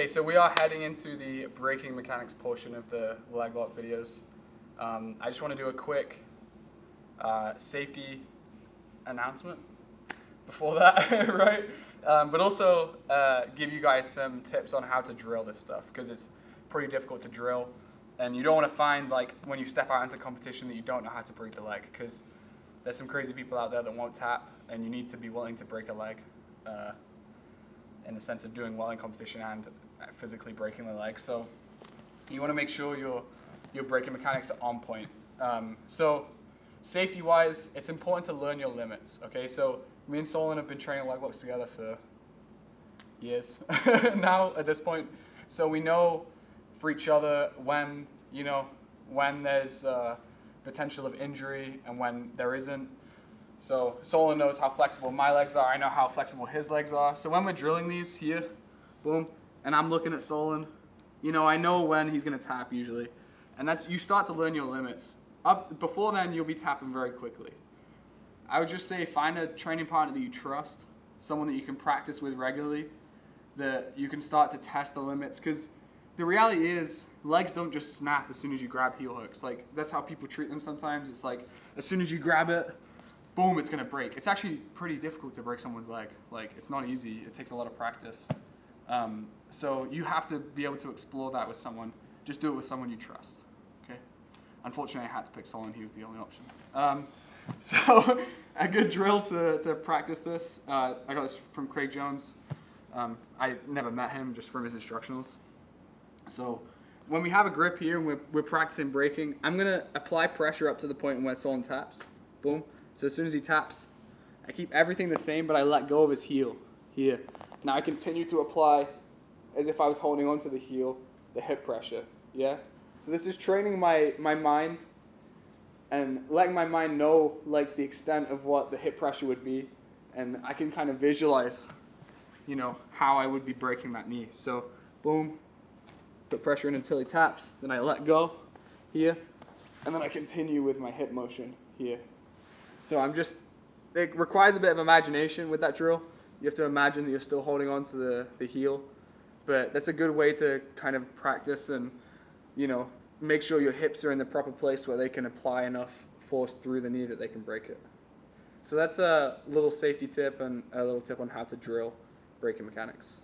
Okay, so we are heading into the braking mechanics portion of the leg lock videos. I just want to do a quick safety announcement before that, right? But also give you guys some tips on how to drill this stuff, because it's pretty difficult to drill, and you don't want to find, like, when you step out into competition that you don't know how to break the leg, because there's some crazy people out there that won't tap, and you need to be willing to break a leg in the sense of doing well in competition and physically breaking the leg. So you want to make sure your braking mechanics are on point. So safety-wise, it's important to learn your limits. Okay, so me and Solon have been training leg locks together for years now at this point. So we know for each other when there's potential of injury and when there isn't. So Solon knows how flexible my legs are. I know how flexible his legs are. So when we're drilling these here, boom, and I'm looking at Solon, I know when he's going to tap usually. And you start to learn your limits. Before then, you'll be tapping very quickly. I would just say find a training partner that you trust, someone that you can practice with regularly, that you can start to test the limits. Because the reality is, legs don't just snap as soon as you grab heel hooks. Like, that's how people treat them sometimes. It's like, as soon as you grab it, boom, it's going to break. It's actually pretty difficult to break someone's leg. Like, it's not easy. It takes a lot of practice. So you have to be able to explore that with someone. Just do it with someone you trust. Okay. Unfortunately, I had to pick Solon. He was the only option. So a good drill to practice this. I got this from Craig Jones. I never met him, just from his instructionals. So when we have a grip here and we're practicing braking, I'm going to apply pressure up to the point where Solon taps. Boom. So as soon as he taps, I keep everything the same, but I let go of his heel here. Now I continue to apply, as if I was holding onto the heel, the hip pressure. Yeah? So this is training my mind and letting my mind know, like, the extent of what the hip pressure would be, and I can kind of visualize, how I would be breaking that knee. So boom, put pressure in until he taps, then I let go here, and then I continue with my hip motion here. So it requires a bit of imagination with that drill. You have to imagine that you're still holding on to the heel, but that's a good way to kind of practice and, make sure your hips are in the proper place where they can apply enough force through the knee that they can break it. So that's a little safety tip and a little tip on how to drill braking mechanics.